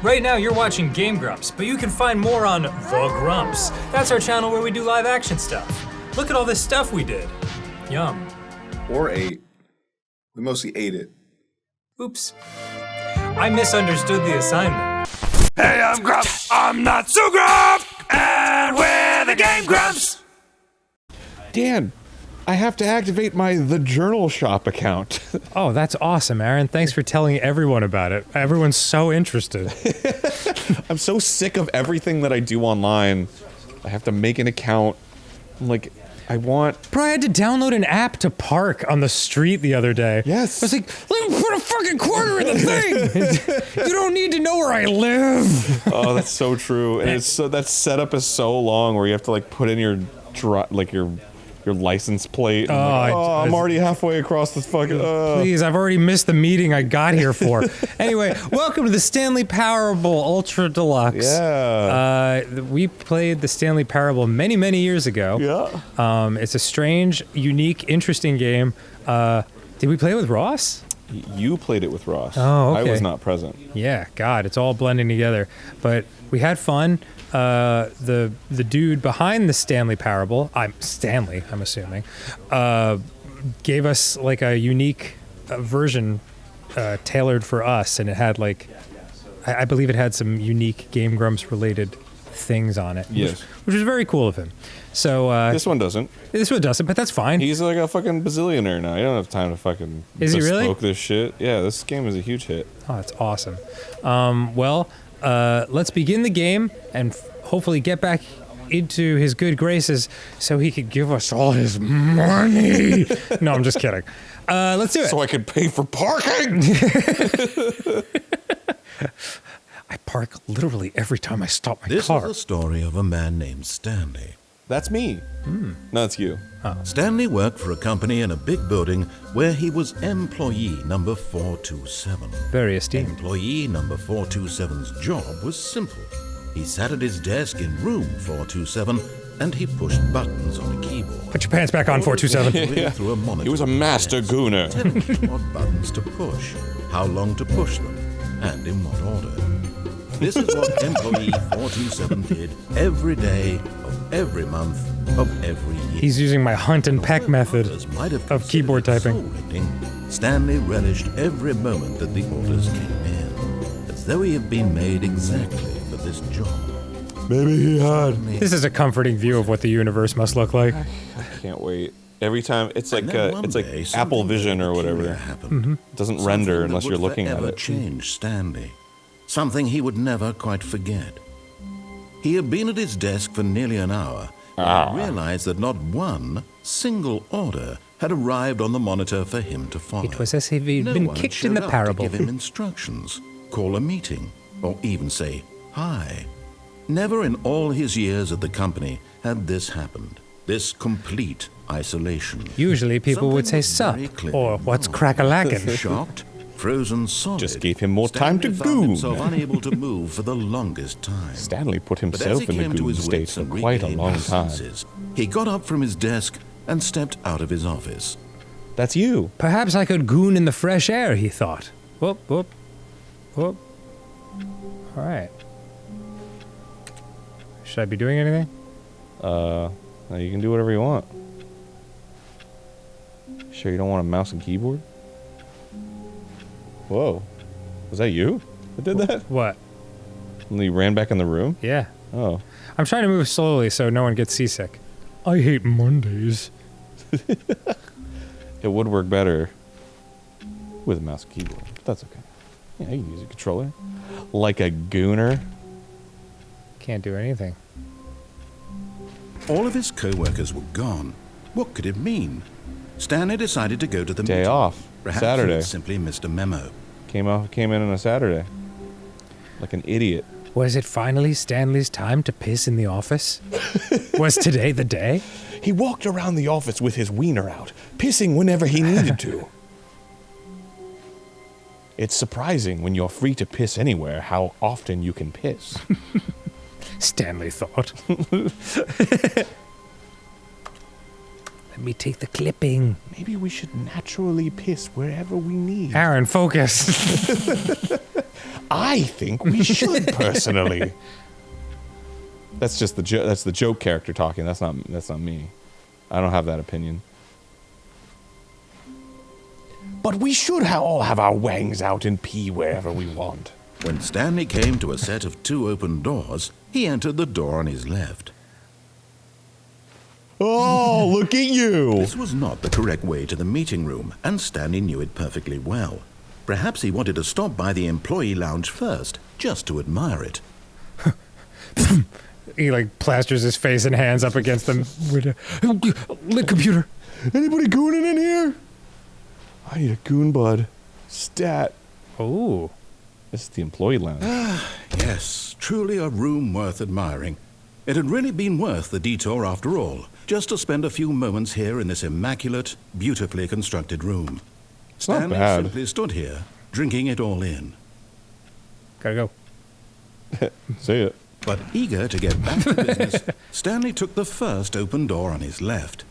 Right now you're watching GameGrumps, but you can find more on The Grumps. That's our channel where we do live action stuff. Look at all this stuff we did. Yum. Or ate. We mostly ate it. Oops. I misunderstood the assignment. Hey, I'm Grumps. I'm not so Grump, and we're the Game Grumps. Dan, I have to activate my The Journal Shop account. Oh, that's awesome, Aaron. Thanks for telling everyone about it. Everyone's so interested. I'm so sick of everything that I do online. I have to make an account. I'm like, I want... Bro, I had to download an app to park on the street the other day. Yes. I was like, let me put a fucking quarter in the thing. You don't need to know where I live. Oh, that's so true. And it's so, that setup is so long where you have to like put in your license plate. And I'm already halfway across this fucking... Please, I've already missed the meeting I got here for. Anyway, welcome to the Stanley Parable Ultra Deluxe. Yeah. We played the Stanley Parable many, many years ago. Yeah. It's a strange, unique, interesting game. Did we play with Ross? You played it with Ross. Oh, okay. I was not present. Yeah, God, it's all blending together. But we had fun. The dude behind the Stanley Parable, I'm assuming, gave us like a unique version tailored for us, and it had like, I believe it had some unique Game Grumps related things on it. Yes. Which was very cool of him. So this one doesn't. This one doesn't, but that's fine. He's like a fucking bazillionaire now. You don't have time to fucking Is he really? bespoke this shit. Yeah, this game is a huge hit. Oh, that's awesome. Let's begin the game and hopefully get back into his good graces so he could give us all his money. No, I'm just kidding. Let's do it. So I could pay for parking! I park literally every time I stop my This car. is the story of a man named Stanley. That's me. No, it's you. Stanley worked for a company in a big building where he was employee number 427. Very esteemed. Employee number 427's job was simple. He sat at his desk in room 427 and he pushed buttons on a keyboard. Put your pants back on, 427. Yeah. Through a monitor He was a master gooner. telling him what buttons to push, how long to push them, and in what order. This is what employee 427 did every day of every month of every year. He's using my hunt and peck method of keyboard typing. Stanley relished every moment that the orders came in, as though he had been made exactly for this job. Maybe he had. This is a comforting view of what the universe must look like. I can't wait. Every time, it's like day, Apple Vision or whatever. Happened. It doesn't render unless you're looking at it. Change Stanley. Something he would never quite forget. He had been at his desk for nearly an hour and realized that not one single order had arrived on the monitor for him to follow. It was as if he'd been one had kicked in the showed up parable. to give him instructions, call a meeting, or even say hi. Never in all his years at the company had this happened. This complete isolation. Usually people would say Something was sup, very clear or and what's wrong. crack-a-lackin'. Shocked, frozen solid. Just gave him more time to Stanley found goon. himself unable to move for the longest time. Stanley put But as himself he in the came to goon his state wits for and quite a regained long his time. senses, he got up from his desk and stepped out of his office. That's you. Perhaps I could goon in the fresh air, he thought. Whoop, whoop, whoop. All right. Should I be doing anything? You can do whatever you want. Sure you don't want a mouse and keyboard? Whoa. Was that you that did that? What? And you ran back in the room? Yeah. Oh. I'm trying to move slowly so no one gets seasick. I hate Mondays. It would work better with a mouse and keyboard, but that's okay. Yeah, you can use a controller. Like a gooner. Can't do anything. All of his co-workers were gone. What could it mean? Stanley decided to go to the Day meeting. off. Perhaps Saturday. he had simply missed a memo. Came in on a Saturday. Like an idiot. Was it finally Stanley's time to piss in the office? Was today the day? He walked around the office with his wiener out, pissing whenever he needed to. It's surprising when you're free to piss anywhere how often you can piss. Stanley thought. Let me take the clipping. Maybe we should naturally piss wherever we need. Aaron, focus. I think we should personally. That's just that's the joke character talking. That's not me. I don't have that opinion. But we should all have our wangs out and pee wherever we want. When Stanley came to a set of 2 open doors, he entered the door on his left. Oh, look at you! This was not the correct way to the meeting room, and Stanley knew it perfectly well. Perhaps he wanted to stop by the employee lounge first, just to admire it. He like plasters his face and hands up against the lit computer. Anybody gooning in here? I need a goon bud. Stat. Oh. This is the employee lounge. Yes, truly a room worth admiring. It had really been worth the detour after all, just to spend a few moments here in this immaculate, beautifully constructed room. It's not Stanley bad. simply stood here, drinking it all in. Gotta go. See it. But eager to get back to business, Stanley took the first open door on his left.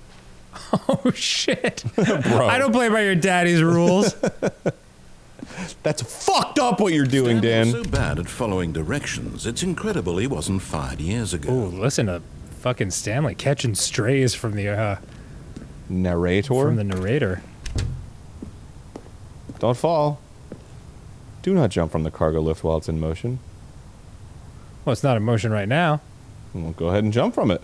Oh, shit. Bro. I don't play by your daddy's rules. That's fucked up what you're doing, Stanley Dan. was so bad at following directions, it's incredible he wasn't fired years ago. Oh, listen to fucking Stanley catching strays from the narrator. Don't fall. Do not jump from the cargo lift while it's in motion. Well, it's not in motion right now. Well, go ahead and jump from it.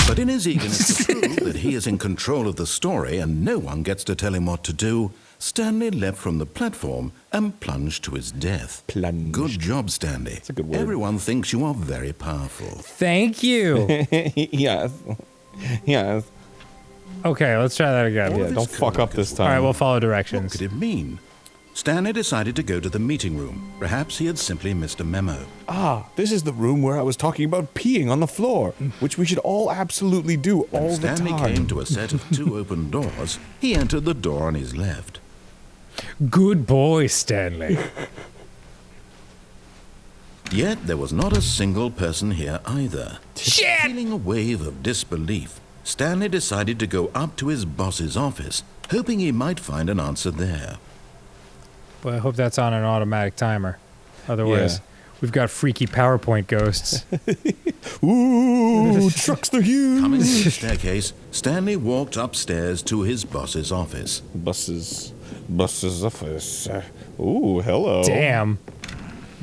But in his eagerness to prove that he is in control of the story and no one gets to tell him what to do, Stanley leapt from the platform and plunged to his death. Plunged. Good job, Stanley. That's a good word. Everyone thinks you are very powerful. Thank you. Yes. Yes. Okay, let's try that again. Yeah, don't fuck up this time. All right, we'll follow What directions. could it mean? Stanley decided to go to the meeting room. Perhaps he had simply missed a memo. Ah, this is the room where I was talking about peeing on the floor, which we should all absolutely do all When the Stanley time. came to a set of 2 open doors, he entered the door on his left. Good boy, Stanley. Yet there was not a single person here either. Shit! Feeling a wave of disbelief, Stanley decided to go up to his boss's office, hoping he might find an answer there. Well, I hope that's on an automatic timer. Otherwise, we've got freaky PowerPoint ghosts. Ooh, trucks the huge. Coming to the staircase, Stanley walked upstairs to his boss's office. Boss's office. Ooh, hello. Damn.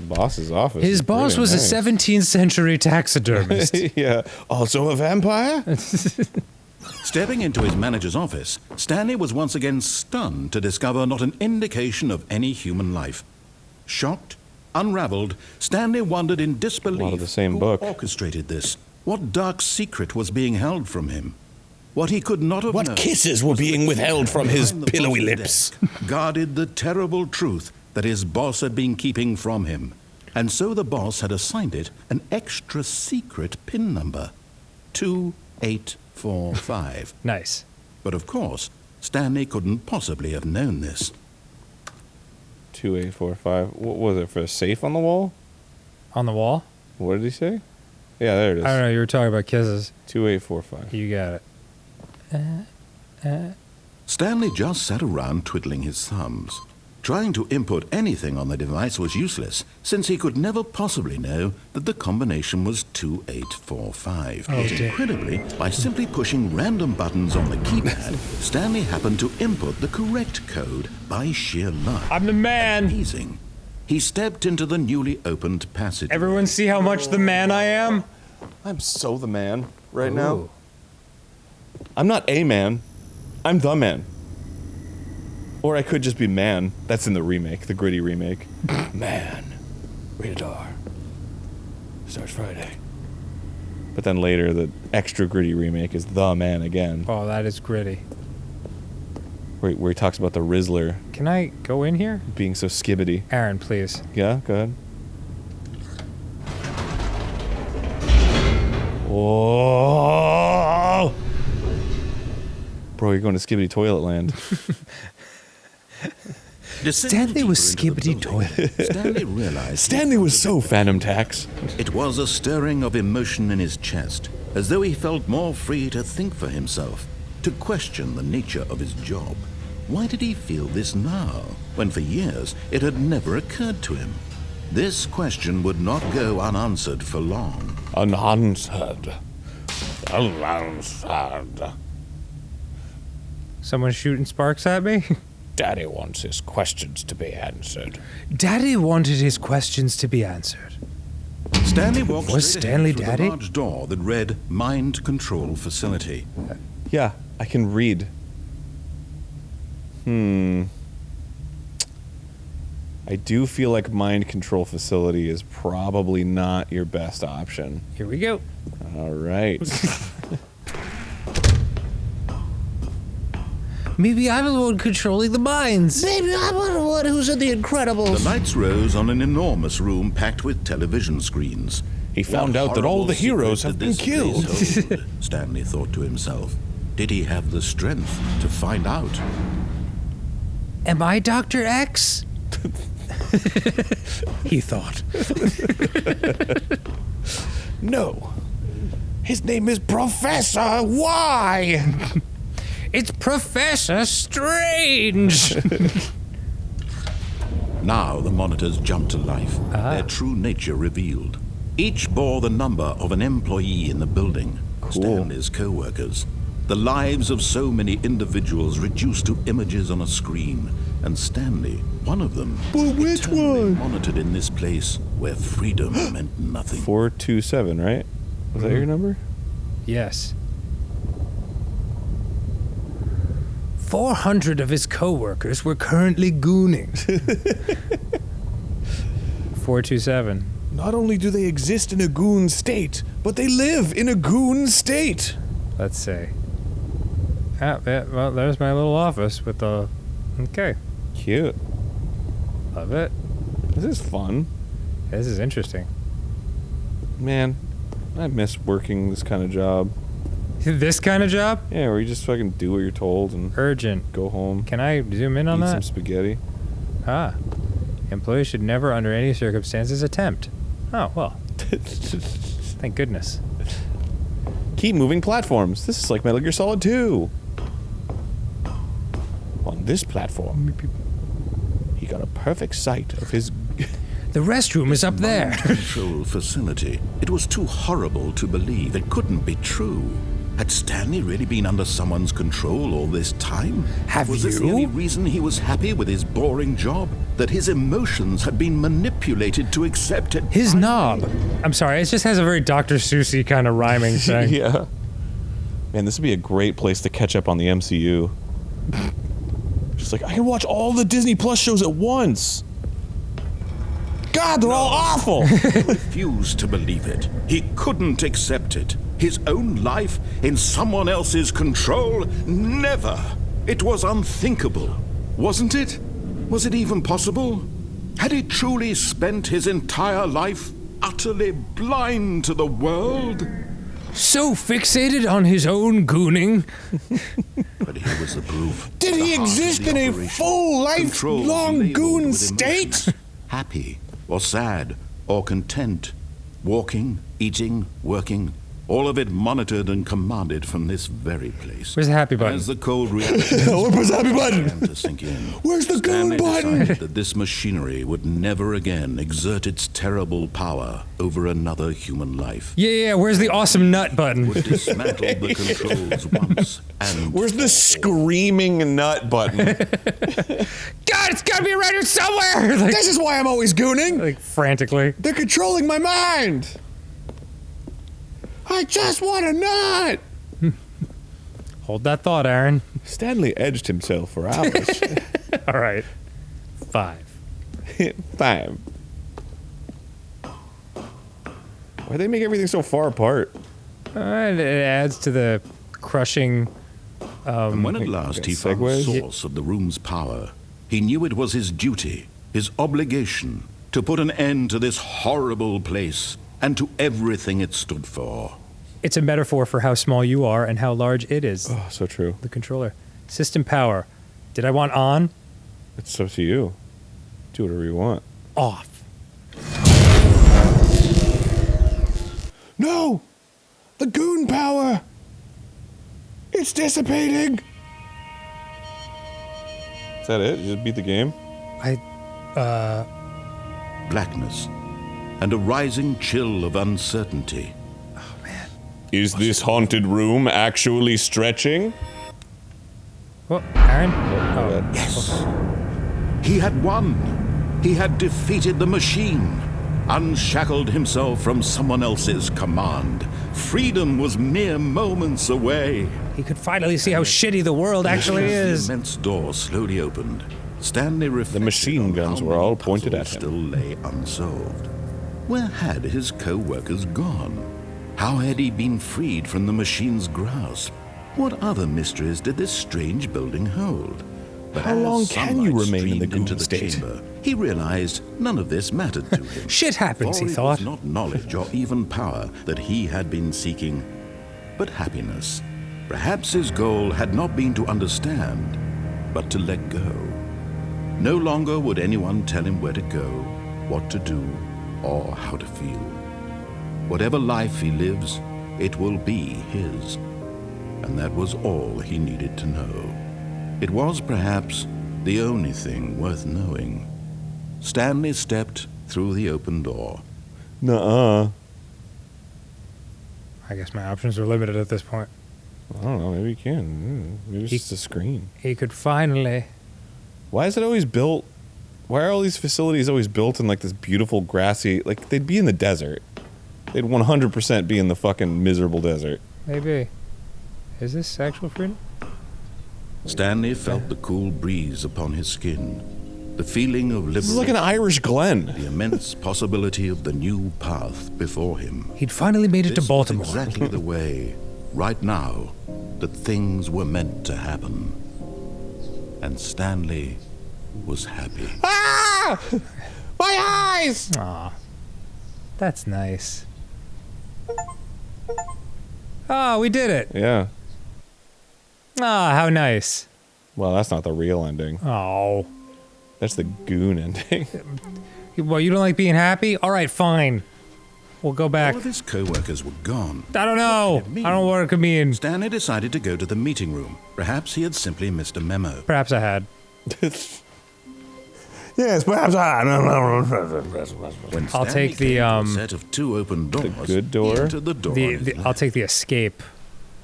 Boss's office. His is boss pretty was nice. a 17th century taxidermist. Yeah. Also a vampire? Stepping into his manager's office, Stanley was once again stunned to discover not an indication of any human life. Shocked, unraveled, Stanley wondered in disbelief A lot of the same who book. orchestrated this. What dark secret was being held from him? What he could not have known. What kisses were being withheld from his behind the pillowy boss's lips? desk, guarded the terrible truth that his boss had been keeping from him. And so the boss had assigned it an extra secret PIN number. 2845. Nice. But of course, Stanley couldn't possibly have known this. 2845. What was it, for a safe on the wall? On the wall? What did he say? Yeah, there it is. I don't know. You were talking about kisses. 2845. You got it. Stanley just sat around twiddling his thumbs. Trying to input anything on the device was useless, since he could never possibly know that the combination was 2845. Oh, But dear. incredibly, by simply pushing random buttons on the keypad, Stanley happened to input the correct code by sheer luck. I'm the man. Amazing. He stepped into the newly opened passage. Everyone see how much the man I am? I'm so the man right now. I'm not a man. I'm the man. Or I could just be man. That's in the remake, the gritty remake. Man. Rated R. Starts Friday. But then later, the extra gritty remake is the man again. Oh, that is gritty. Where he talks about the Rizzler Can I go in here? being so skibbity. Aaron, please. Yeah, go ahead. Oh! Bro, you're going to Skibbity Toilet Land. Stanley was Skibbity Toilet. Stanley realized Stanley was so Phantom Tax. it was a stirring of emotion in his chest, as though he felt more free to think for himself. to question the nature of his job. Why did he feel this now, when for years it had never occurred to him? This question would not go unanswered for long. Unanswered. Unanswered. Someone shooting sparks at me? Daddy wants his questions to be answered. Daddy wanted his questions to be answered. Stanley walked Was straight Stanley ahead through Daddy? the large door that read Mind Control Facility. Yeah, I can read. I do feel like mind control facility is probably not your best option. Here we go. All right. Maybe I'm the one controlling the minds. Maybe I'm the one who's in the Incredibles. The lights rose on an enormous room packed with television screens. He found What out that all horrible the heroes secret have did been this killed. place hold? Stanley thought to himself. Did he have the strength to find out? Am I Dr. X? He thought. No. His name is Professor Y. It's Professor Strange. Now the monitors jumped to life, their true nature revealed. Each bore the number of an employee in the building, Stanley's co-workers. The lives of so many individuals reduced to images on a screen, and Stanley, one of them, But which eternally one? monitored in this place where freedom meant nothing. 427, right? Was that your number? Yes. 400 of his co-workers were currently gooning. 427. Not only do they exist in a goon state, but they live in a goon state. Let's see. Yeah, well, there's my little office with the... Okay. Cute. Love it. This is fun. This is interesting. Man, I miss working this kind of job. This kind of job? Yeah, where you just fucking do what you're told and Urgent. go home, Can I zoom in on eat some that? spaghetti. Ah. Employees should never, under any circumstances, attempt. Oh, well. Thank goodness. Keep moving platforms. This is like Metal Gear Solid 2. On this platform, he got a perfect sight of his... The restroom is up there. Mind control facility. It was too horrible to believe. It couldn't be true. Had Stanley really been under someone's control all this time? Have Was this the you? only reason he was happy with his boring job? That his emotions had been manipulated to accept it? His knob. I'm sorry, it just has a very Dr. Seussy kind of rhyming thing. Yeah. Man, this would be a great place to catch up on the MCU. Just like, I can watch all the Disney Plus shows at once. God, they're all awful. Refused to believe it. He couldn't accept it. His own life in someone else's control? Never. It was unthinkable. Wasn't it? Was it even possible? Had he truly spent his entire life utterly blind to the world? So fixated on his own gooning. But here was the proof. Did he The heart of exist the in a operation. full, Control lifelong labeled goon with state? emotions. Happy or sad or content. Walking, eating, working. All of it monitored and commanded from this very place. Where's the happy button? As the cold reality Where's the happy button? began to sink in, Where's the goon Stanley button? decided that this machinery would never again exert its terrible power over another human life. Yeah, where's the awesome nut button? Would dismantle the controls once and Where's the screaming nut button? God, it's gotta be around here somewhere! Like, This is why I'm always gooning. like frantically. They're controlling my mind. I just want a nut. Hold that thought, Aaron. Stanley edged himself for hours. All right. 5. 5. Why they make everything so far apart? It adds to the crushing. And when at last he found the Segways? source of the room's power, he knew it was his duty, his obligation, to put an end to this horrible place and to everything it stood for. It's a metaphor for how small you are and how large it is. Oh, so true. The controller. System power. Did I want on? It's up to you. Do whatever you want. Off. No, the goon power. It's dissipating! Is that it? You just beat the game? Blackness and a rising chill of uncertainty. Is this haunted room actually stretching? Well, Aaron? Oh. Yes! He had won! He had defeated the machine, unshackled himself from someone else's command. Freedom was mere moments away. He could finally see how shitty the world actually is. The immense door slowly opened. Stanley reflected The machine on guns how were all many pointed at puzzles him. Still lay unsolved. Where had his co-workers gone? How had he been freed from the machine's grasp? What other mysteries did this strange building hold? But How as long can you sunlight remain in the streamed into goon state? chamber, he realized none of this mattered to him. Shit happens, For he it thought. was not knowledge or even power that he had been seeking, but happiness. Perhaps his goal had not been to understand, but to let go. No longer would anyone tell him where to go, what to do, or how to feel. Whatever life he lives, it will be his. And that was all he needed to know. It was perhaps the only thing worth knowing. Stanley stepped through the open door. Nuh-uh. I guess my options are limited at this point. I don't know, maybe you can. Maybe it's just a screen. He could finally... Why is it always built? Why are all these facilities always built in like this beautiful grassy, like they'd be in the desert. They'd 100% be in the fucking miserable desert. Maybe. Is this sexual freedom? Stanley felt the cool breeze upon his skin, the feeling of This is like an liberation, Irish Glen. the immense possibility of the new path before him. He'd finally made it This to Baltimore. was exactly the way, right now, that things were meant to happen. And Stanley was happy. Ah! My eyes! Aw. That's nice. Oh, we did it. Yeah. Ah, how nice. Well, that's not the real ending. Oh. That's the goon ending. Well, you don't like being happy? All right, fine. We'll go back. All of his co-workers were gone. I don't know. What could it mean? I don't know what it could mean. Stanley decided to go to the meeting room. Perhaps he had simply missed a memo. Perhaps I had. Yes, perhaps I. When I'll Stanley take the, came to a um, set of two open doors. good he door? entered the door on his I'll left. take the escape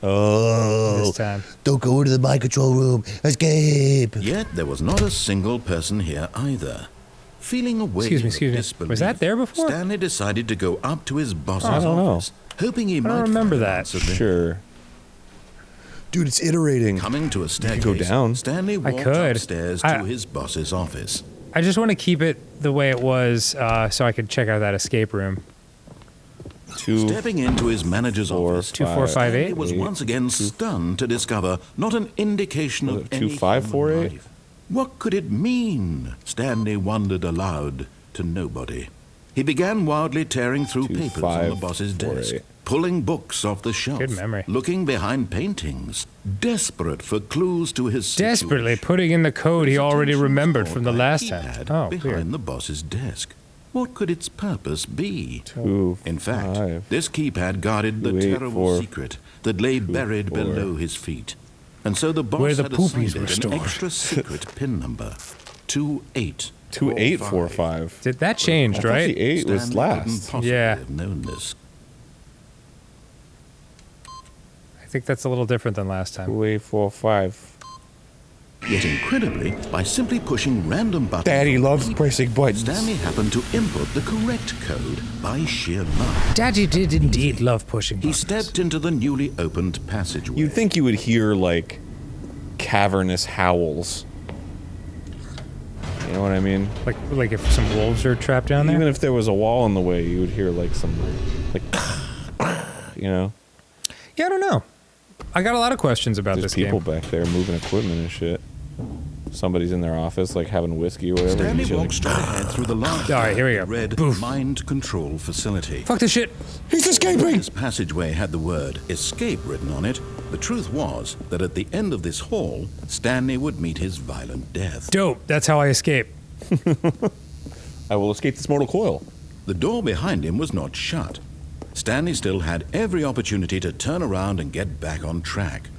Oh, this time. don't go into the mind control room. Escape. Yet there was not a single person here either. Feeling a wave Excuse me, of excuse me. disbelief, Was that there before? Stanley decided to go up to his boss's I don't know. office, hoping he might don't remember find an that. answer there. Sure. Dude, it's iterating. Coming to a staircase, go down. Stanley walked could. upstairs I- to his boss's office. I just want to keep it the way it was so I could check out that escape room. Stepping into his manager's office, 2458? he was once again stunned to discover not an indication Was of it any 2548? human life. What could it mean? Stanley wondered aloud to nobody. He began wildly tearing through papers on the boss's desk, 2548. pulling books off the shelf, Good memory. looking behind paintings, desperate for clues to his Desperately situation. putting in the code he His already attention remembered caught from the by a last time. keypad Oh, behind weird. the boss's desk. What could its purpose be? 2, In fact, 5. this keypad guarded the 2, 8, terrible 4, secret that lay buried 4. below his feet. And so the boss Where the had poopies assigned were it stored. an extra secret pin number, 2845. 2845. Did that changed, I thought right? the 8 was Stanley couldn't last. possibly Yeah. have known this. I think that's a little different than last time. 2845. Yet incredibly, by simply pushing random buttons, Daddy on the loves keypad, pressing buttons. Stanley happened to input the correct code by sheer luck. Daddy did indeed love pushing He buttons. stepped into the newly opened passageway. You'd think you would hear like cavernous howls. You know what I mean? Like if some wolves are trapped down there? Even if there was a wall in the way, you would hear like some, like, you know, Yeah, I don't know. I got a lot of questions about there's this people game. back there moving equipment and shit. Somebody's in their office, like having whiskey or whatever. and Stanley you hear, walked straight ahead through the large All right, here we go. red Boof. mind control facility. Fuck this shit. He's escaping. This passageway had the word escape written on it. The truth was that at the end of this hall, Stanley would meet his violent death. Dope. That's how I escape. I will escape this mortal coil. The door behind him was not shut. Stanley still had every opportunity to turn around and get back on track.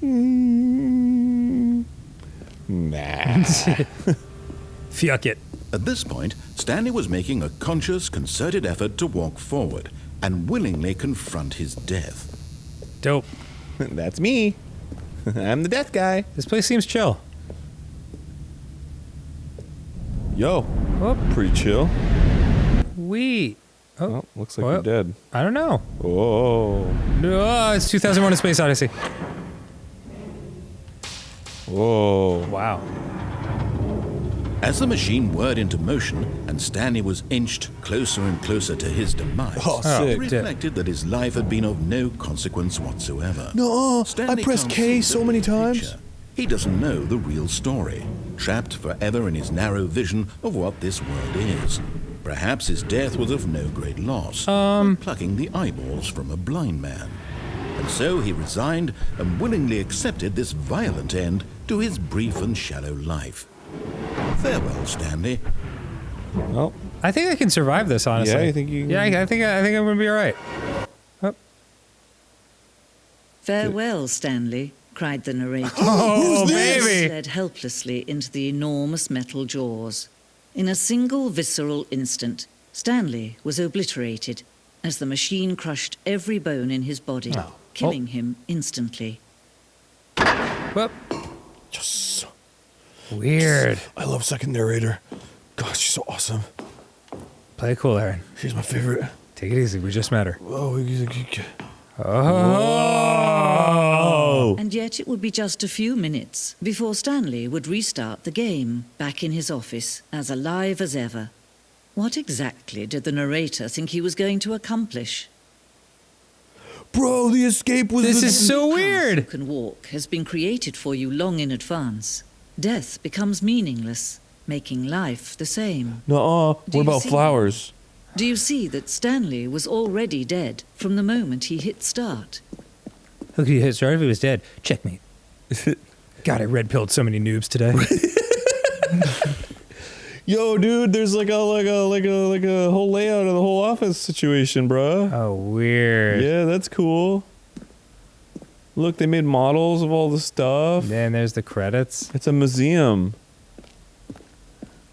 Nah. Fuck it. At this point, Stanley was making a conscious, concerted effort to walk forward and willingly confront his death. Dope. That's me. I'm the death guy. This place seems chill. Yo. Whoop. Pretty chill. We. Oh, Oh, looks like you're dead. I don't know. Whoa. No, it's 2001: A Space Odyssey. Whoa. Wow. As the machine whirred into motion and Stanley was inched closer and closer to his demise, Oh, he sick. reflected that his life had been of no consequence whatsoever. No, I Stanley pressed can't K see so the many big times. picture. He doesn't know the real story, trapped forever in his narrow vision of what this world is. Perhaps his death was of no great loss, like plucking the eyeballs from a blind man. And so he resigned and willingly accepted this violent end to his brief and shallow life. Farewell, Stanley. Well, I think I can survive this, honestly. Yeah, you think you can- Yeah, I think I'm gonna be all right. Oh. Farewell, Stanley, cried the narrator. Oh, He baby! slid helplessly into the enormous metal jaws. In a single visceral instant, Stanley was obliterated as the machine crushed every bone in his body, killing him instantly. Whoop. Yes. Weird. I love second narrator. God, she's so awesome. Play it cool, Aaron. She's my favorite. Take it easy. We just met her. Oh, Oh. And yet it would be just a few minutes before Stanley would restart the game, back in his office, as alive as ever. What exactly did the narrator think he was going to accomplish? bro, the escape was. This is so The path weird. you can walk has been created for you long in advance. Death becomes meaningless, making life the same. No, Do what you about see? flowers? Do you see that Stanley was already dead from the moment he hit start? Who could you hit start if he was dead? Checkmate. God, I red pilled so many noobs today. Yo, dude, there's like a whole layout of the whole office situation, bruh. Oh, weird. Yeah, that's cool. Look, they made models of all the stuff. Then there's the credits. It's a museum.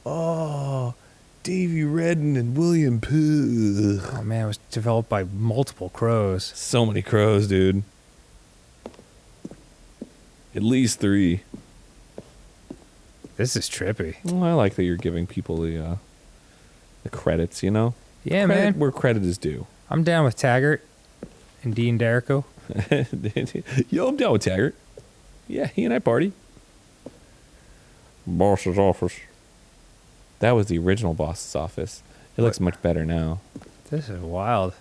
Oh, Davy Redden and William Pooh. Oh man, it was developed by multiple crows. So many crows, dude. At least 3. This is trippy. Well, I like that you're giving people the credits, you know? Yeah, Credit man. where credit is due. I'm down with Taggart and Dean Derrico. Yo, I'm down with Taggart. Yeah, he and I party. Boss's office. That was the original boss's office. It looks much better now. This is wild.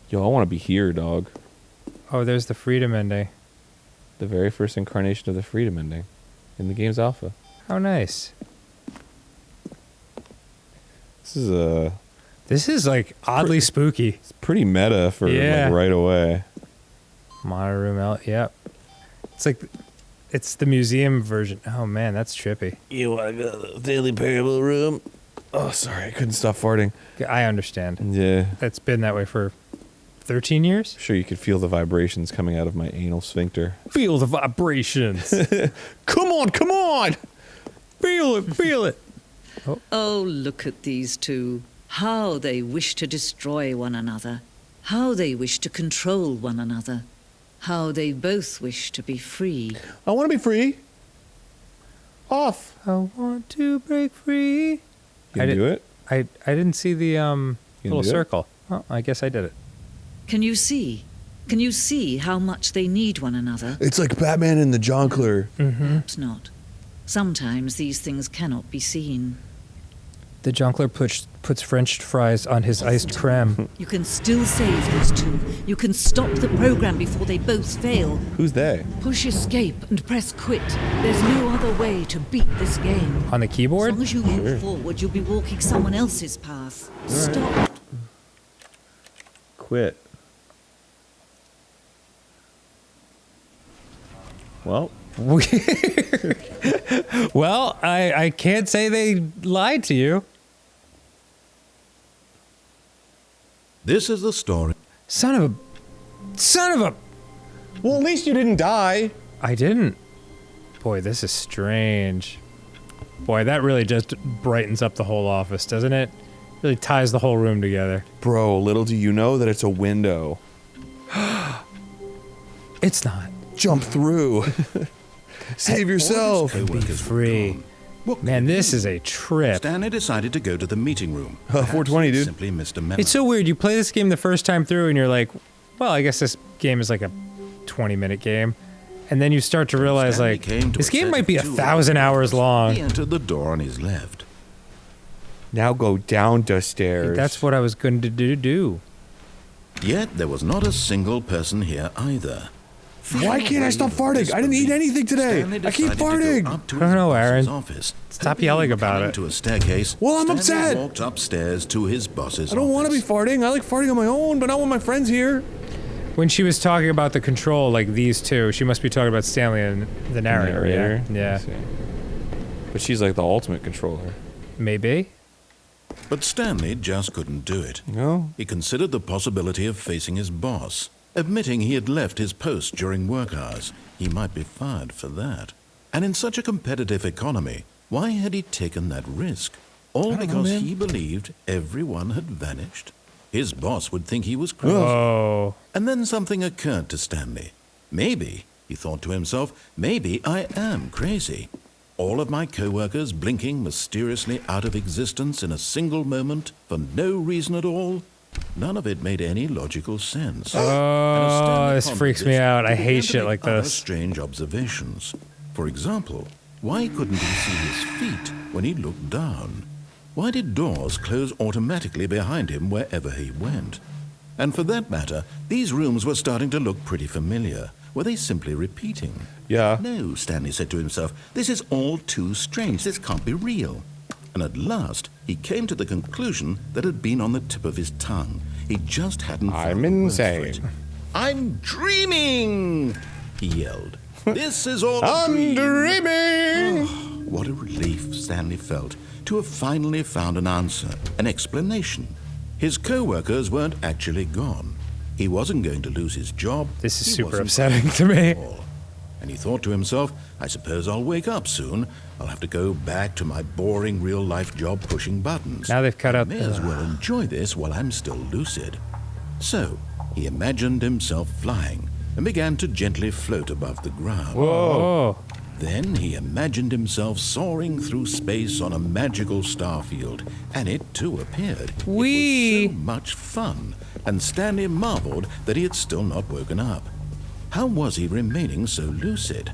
Yo, I want to be here, dog. Oh, there's the freedom ending. The very first incarnation of the freedom ending in the game's alpha. How nice. This is like oddly spooky. it's pretty meta for Yeah. like right away. Monitor room out. Yep. It's the museum version. Oh man, that's trippy. You want to go to the Stanley Parable room? Oh, sorry, I couldn't stop farting. I understand. Yeah. That's been that way for 13 years. Sure, you could feel the vibrations coming out of my anal sphincter. Feel the vibrations. Come on, come on! Feel it, feel it. Oh, look at these two. How they wish to destroy one another. How they wish to control one another. How they both wish to be free. I want to be free. Off. I want to break free. You can do it? I didn't see the You little do it? circle. Oh, I guess I did it. Can you see? Can you see how much they need one another? It's like Batman and the Jonkler. Perhaps not. Sometimes these things cannot be seen. The Junkler puts French fries on his iced creme. You can still save these two. You can stop the program before they both fail. Who's they? Push escape and press quit. There's no other way to beat this game. On the As keyboard? long as you move forward, you'll be walking someone else's path. Stop. Quit. Well, Weird. Well, I can't say they lied to you. This is the story. Son of a... Well, at least you didn't die. I didn't. Boy, this is strange. Boy, that really just brightens up the whole office, doesn't it? Really ties the whole room together. Bro, little do you know that it's a window. It's not. Jump through. Save yourself. Be free. Man, this is a trip. Stanley decided to go to the meeting room. 420, dude. Simply missed a memo. It's so weird. You play this game the first time through and you're like, well, I guess this game is like a 20-minute game. And then you start to realize, Stanley like, came to this a game might be 32 1,000 hours long. He entered the door on his left. Now go down the stairs. That's what I was going to do. Yet there was not a single person here either. Why can't I stop farting? I didn't eat anything today. I keep farting. I don't know, Aaron. Stop yelling about it. To a staircase. Well, I'm Stanley upset. walked upstairs to his boss's I don't want to be office. farting. I like farting on my own, but not when my friend's here. When she was talking about the control, like these two, she must be talking about Stanley and the narrator. Yeah. But she's like the ultimate controller. Maybe. But Stanley just couldn't do it. No? He considered the possibility of facing his boss, admitting he had left his post during work hours. He might be fired for that. And in such a competitive economy, why had he taken that risk? All because he believed everyone had vanished? His boss would think he was crazy. Oh. And then something occurred to Stanley. Maybe, he thought to himself, maybe I am crazy. All of my co-workers blinking mysteriously out of existence in a single moment for no reason at all. None of it made any logical sense. Oh, this freaks me out. I hate shit like other this. Strange observations. For example, why couldn't he see his feet when he looked down? Why did doors close automatically behind him wherever he went? And for that matter, these rooms were starting to look pretty familiar. Were they simply repeating? Yeah. No, Stanley said to himself, this is all too strange. This can't be real. And at last, he came to the conclusion that had been on the tip of his tongue. He just hadn't found I'm the words for insane. it. I'm dreaming, he yelled. This is all a I'm dream. dreaming! Oh, what a relief Stanley felt to have finally found an answer, an explanation. His co-workers weren't actually gone. He wasn't going to lose his job. This is He super wasn't upsetting to me. at all. And he thought to himself, I suppose I'll wake up soon. I'll have to go back to my boring real-life job pushing buttons. Now they've cut I out may as well enjoy this while I'm still lucid. So, he imagined himself flying and began to gently float above the ground. Oh. Then he imagined himself soaring through space on a magical starfield, and it too appeared. Whee! It was so much fun, and Stanley marveled that he had still not woken up. How was he remaining so lucid?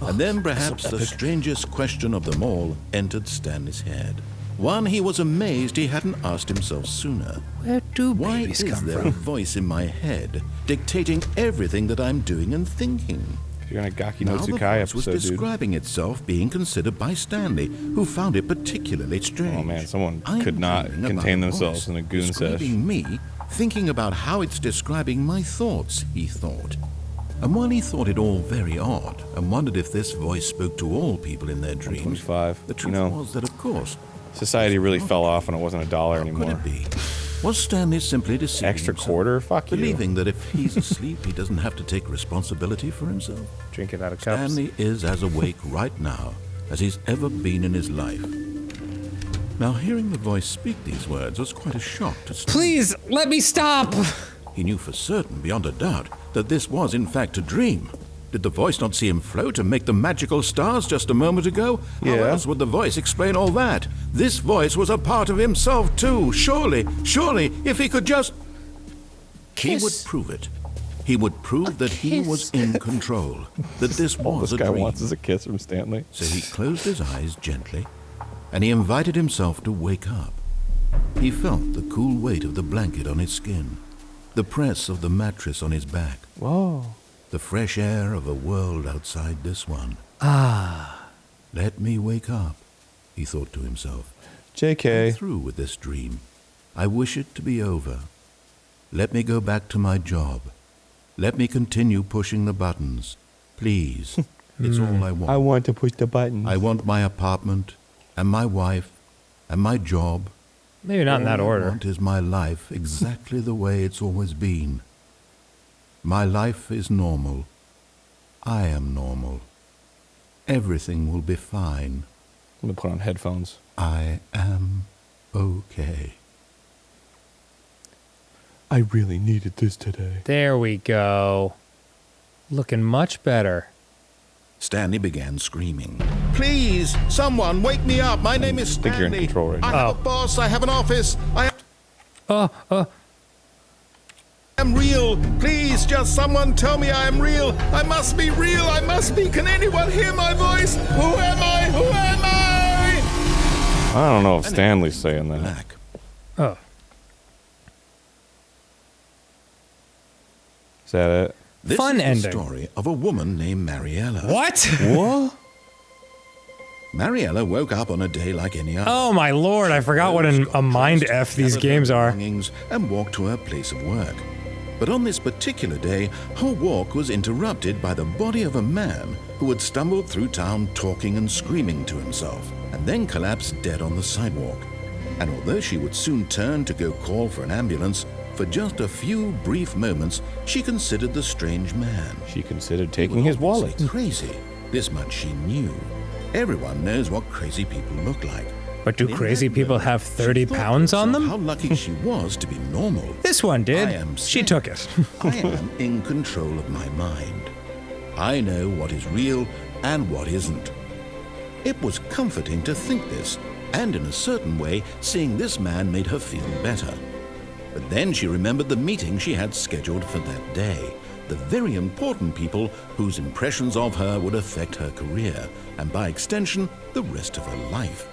And then perhaps the strangest question of them all entered Stanley's head. One he was amazed he hadn't asked himself sooner. Where do Why babies is come there a from? voice in my head dictating everything that I'm doing and thinking? You're on a Gaki no Now the Tsukai voice was episode, dude. describing itself being considered by Stanley, who found it particularly strange. Oh man, someone I'm could not dreaming about contain a themselves voice in a goon sesh. describing me, thinking about how it's describing my thoughts, he thought. And while he thought it all very odd, and wondered if this voice spoke to all people in their dreams, 125. the truth You know, was that, of course, society really fell off and it wasn't $1 how could anymore. it be? Was Stanley simply deceiving Extra himself, quarter? Fuck you. believing that if he's asleep, he doesn't have to take responsibility for himself? Drink it out of cups. Stanley is as awake right now as he's ever been in his life. Now, hearing the voice speak these words was quite a shock to Stanley. Please, let me stop! He knew for certain, beyond a doubt, that this was in fact a dream. Did the voice not see him float and make the magical stars just a moment ago? How Yeah. else would the voice explain all that? This voice was a part of himself too. Surely, if he could just... He would prove it. He would prove that he was in control, that this All was this a guy dream. wants is a kiss from Stanley. So he closed his eyes gently, and he invited himself to wake up. He felt the cool weight of the blanket on his skin, the press of the mattress on his back, Whoa. the fresh air of a world outside this one. Let me wake up, he thought to himself. I'm JK. through with this dream. I wish it to be over. Let me go back to my job. Let me continue pushing the buttons. Please. It's all I want. I want to push the button. I want my apartment, and my wife, and my job. Maybe not in that All I order. want is my life exactly the way it's always been. My life is normal. I am normal. Everything will be fine. I'm gonna put on headphones. I am okay. I really needed this today. There we go. Looking much better. Stanley began screaming. Please, someone wake me up. My name is I think you're in Stanley. control right I now. have a boss. I have an office. I am real. Please, just someone tell me I am real. I must be real. I must be. Can anyone hear my voice? Who am I? Who am I? I don't know if Stanley's saying that. Black. Oh. Is that it? This Fun is ending. the story of a woman named Mariella. What? What? Mariella woke up on a day like any other. Oh my lord, I forgot what a mind F these games are. And walked to her place of work. But on this particular day, her walk was interrupted by the body of a man who had stumbled through town talking and screaming to himself, and then collapsed dead on the sidewalk. And although she would soon turn to go call for an ambulance, for just a few brief moments, she considered the strange man. She considered He taking was his wallet. obviously crazy. This much she knew. Everyone knows what crazy people look like. But do In crazy that people moment, have she 30 thought to pounds on herself them? How lucky she was to be normal. This one I did. am She sane. took it. I am in control of my mind. I know what is real and what isn't. It was comforting to think this, and in a certain way, seeing this man made her feel better. But then she remembered the meeting she had scheduled for that day. The very important people whose impressions of her would affect her career, and by extension, the rest of her life.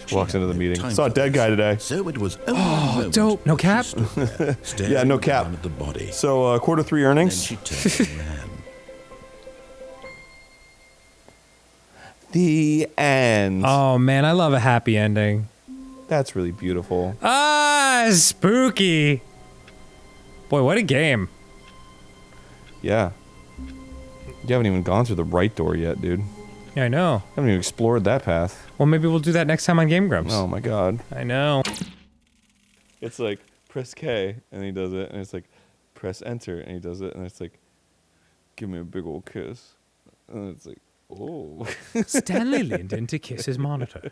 She walks had into the no meeting. time Saw a for dead this. guy today. So it was only a moment dope. No that she cap? stood there, staring Yeah, no cap. down at the body. So, quarter 3 Then earnings. she turned and ran. The end. Oh man, I love a happy ending. That's really beautiful. Ah, spooky. Boy, what a game. Yeah. You haven't even gone through the right door yet, dude. You Yeah, I know. haven't even explored that path. Well, maybe we'll do that next time on GameGrumps. Oh my god. I know. It's like, press K, and he does it, and it's like, press enter, and he does it, and it's like, give me a big old kiss. And it's like, oh. Stanley leaned in to kiss his monitor.